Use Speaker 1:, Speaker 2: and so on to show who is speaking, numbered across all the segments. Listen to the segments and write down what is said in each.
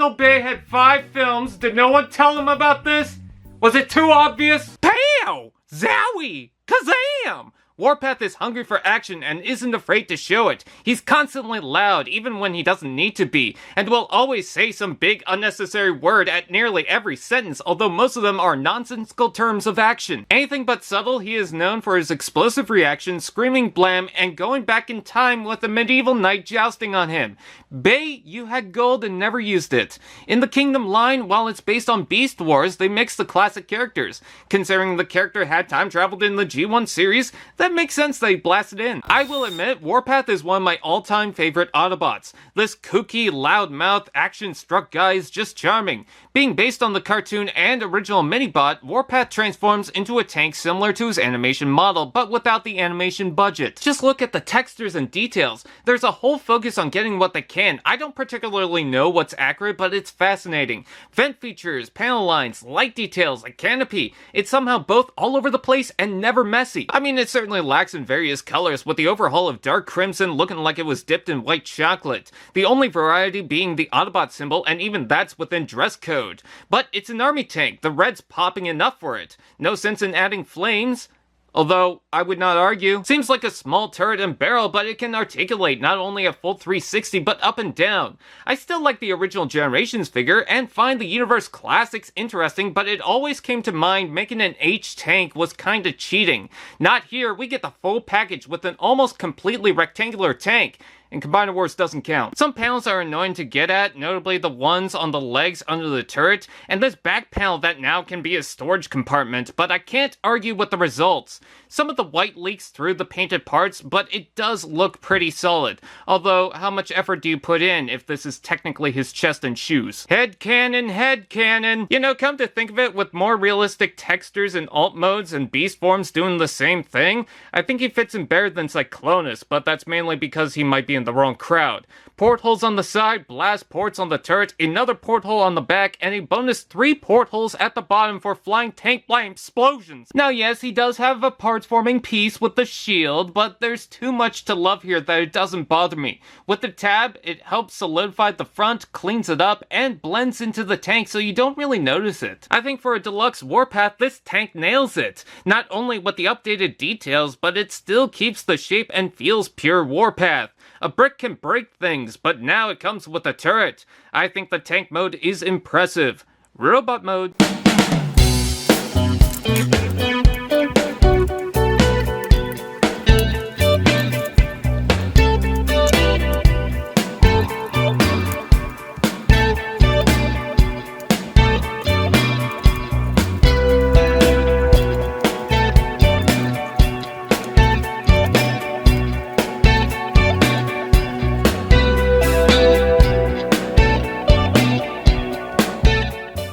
Speaker 1: Michael Bay had 5 films. Did no one tell him about this? Was it too obvious? Pow! Zowie! Kazam! Warpath is hungry for action and isn't afraid to show it. He's constantly loud, even when he doesn't need to be, and will always say some big unnecessary word at nearly every sentence, although most of them are nonsensical terms of action. Anything but subtle, he is known for his explosive reactions, screaming blam, and going back in time with a medieval knight jousting on him. Bay, you had gold and never used it. In the Kingdom line, while it's based on Beast Wars, they mix the classic characters. Considering the character had time traveled in the G1 series, that makes sense they blasted in. I will admit, Warpath is one of my all-time favorite Autobots. This kooky, loudmouth, action-struck guy is just charming. Being based on the cartoon and original Minibot, Warpath transforms into a tank similar to his animation model, but without the animation budget. Just look at the textures and details. There's a whole focus on getting what they can. I don't particularly know what's accurate, but it's fascinating. Vent features, panel lines, light details, a canopy. It's somehow both all over the place and never messy. I mean, it certainly lacks in various colors, with the overhaul of dark crimson looking like it was dipped in white chocolate. The only variety being the Autobot symbol, and even that's within dress code. But it's an army tank, the red's popping enough for it. No sense in adding flames. Although, I would not argue. Seems like a small turret and barrel, but it can articulate not only a full 360, but up and down. I still like the original Generations figure, and find the Universe Classics interesting, but it always came to mind making an H-tank was kinda cheating. Not here, we get the full package with an almost completely rectangular tank. And Combiner Wars doesn't count. Some panels are annoying to get at, notably the ones on the legs under the turret, and this back panel that now can be a storage compartment, but I can't argue with the results. Some of the white leaks through the painted parts, but it does look pretty solid. Although, how much effort do you put in if this is technically his chest and shoes? Headcanon, headcanon! You know, come to think of it, with more realistic textures and alt modes and beast forms doing the same thing, I think he fits in better than Cyclonus, but that's mainly because he might be in the wrong crowd. Portholes on the side, blast ports on the turret, another porthole on the back, and a bonus 3 portholes at the bottom for flying tank BLAM explosions. Now yes, he does have a parts-forming piece with the shield, but there's too much to love here that it doesn't bother me. With the tab, it helps solidify the front, cleans it up, and blends into the tank so you don't really notice it. I think for a Deluxe Warpath, this tank nails it. Not only with the updated details, but it still keeps the shape and feels pure Warpath. A brick can break things, but now it comes with a turret. I think the tank mode is impressive. Robot mode.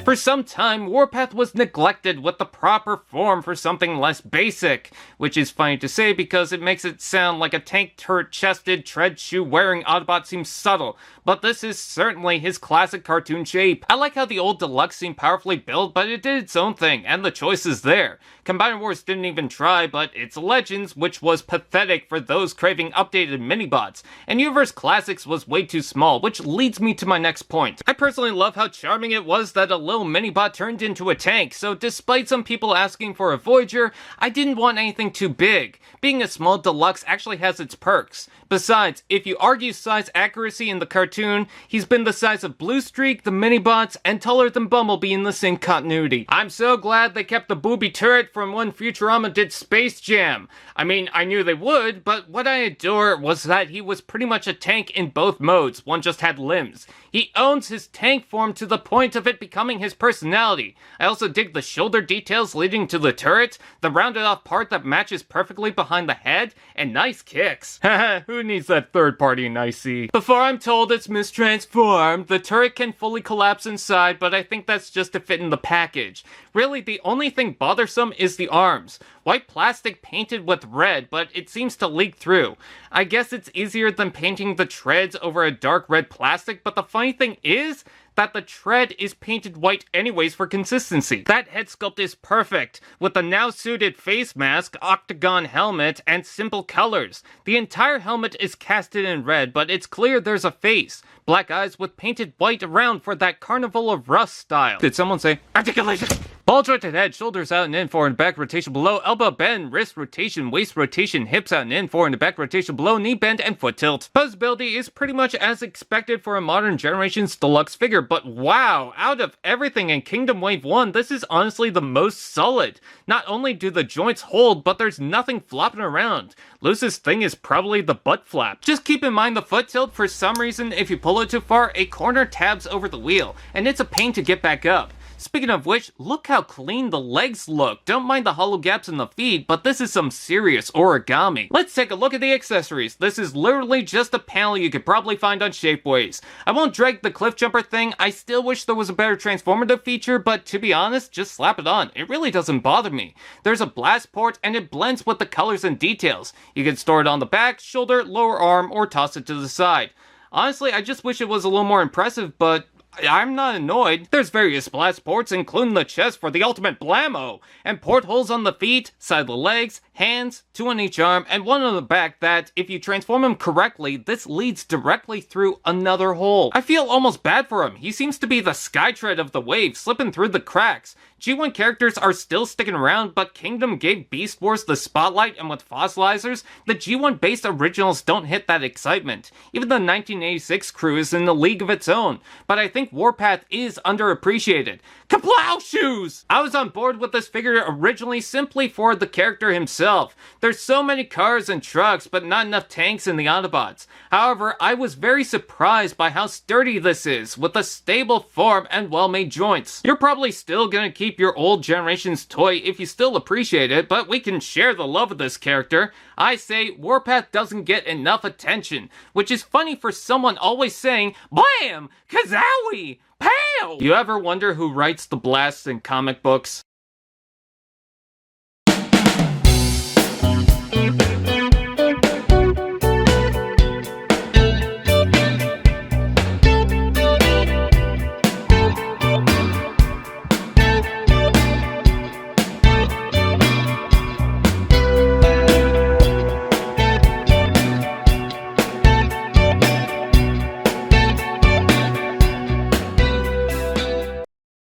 Speaker 1: For some time, Warpath was neglected with the proper form for something less basic, which is funny to say because it makes it sound like a tank turret-chested, tread-shoe-wearing Autobot seems subtle, but this is certainly his classic cartoon shape. I like how the old Deluxe seemed powerfully built, but it did its own thing, and the choice is there. Combiner Wars didn't even try, but it's Legends, which was pathetic for those craving updated minibots, and Universe Classics was way too small, which leads me to my next point. I personally love how charming it was that a little minibot turned into a tank, so despite some people asking for a Voyager, I didn't want anything too big. Being a small Deluxe actually has its perks. Besides, if you argue size accuracy in the cartoon, he's been the size of Blue Streak, the minibots, and taller than Bumblebee in the same continuity. I'm so glad they kept the booby turret from when Futurama did Space Jam. I mean, I knew they would, but what I adore was that he was pretty much a tank in both modes, one just had limbs. He owns his tank form to the point of it becoming his personality. I also dig the shoulder details leading to the turret, the rounded off part that matches perfectly behind the head, and nice kicks. Haha, who needs that third party nicey? Before I'm told it's mistransformed, the turret can fully collapse inside, but I think that's just to fit in the package. Really, the only thing bothersome is the arms. White plastic painted with red, but it seems to leak through. I guess it's easier than painting the treads over a dark red plastic, but the funny thing is, that the tread is painted white anyways for consistency. That head sculpt is perfect, with the now suited face mask, octagon helmet, and simple colors. The entire helmet is casted in red, but it's clear there's a face. Black eyes with painted white around for that Carnival of Rust style. Did someone say articulation? Ball jointed head, shoulders out and in, forward and back rotation below, elbow bend, wrist rotation, waist rotation, hips out and in, forward and back rotation below, knee bend, and foot tilt. Posability is pretty much as expected for a modern generation's deluxe figure, but wow, out of everything in Kingdom Wave 1, this is honestly the most solid. Not only do the joints hold, but there's nothing flopping around. Loosest thing is probably the butt flap. Just keep in mind the foot tilt, for some reason, if you pull it too far, a corner tabs over the wheel, and it's a pain to get back up. Speaking of which, look how clean the legs look. Don't mind the hollow gaps in the feet, but this is some serious origami. Let's take a look at the accessories. This is literally just a panel you could probably find on Shapeways. I won't drag the cliff jumper thing. I still wish there was a better transformative feature, but to be honest, just slap it on. It really doesn't bother me. There's a blast port, and it blends with the colors and details. You can store it on the back, shoulder, lower arm, or toss it to the side. Honestly, I just wish it was a little more impressive, but I'm not annoyed. There's various blast ports, including the chest for the ultimate blammo, and portholes on the feet, side of the legs, hands, 2 on each arm, and 1 on the back that, if you transform him correctly, this leads directly through another hole. I feel almost bad for him. He seems to be the Skytread of the wave, slipping through the cracks. G1 characters are still sticking around, but Kingdom gave Beast Wars the spotlight, and with fossilizers, the G1-based originals don't hit that excitement. Even the 1986 crew is in a league of its own, but I think Warpath is underappreciated. Kablow shoes! I was on board with this figure originally simply for the character himself. There's so many cars and trucks, but not enough tanks in the Autobots. However, I was very surprised by how sturdy this is, with a stable form and well-made joints. You're probably still gonna keep your old generation's toy if you still appreciate it, but we can share the love of this character. I say Warpath doesn't get enough attention, which is funny for someone always saying, BLAM! Kazowie! Pow! You ever wonder who writes the blasts in comic books?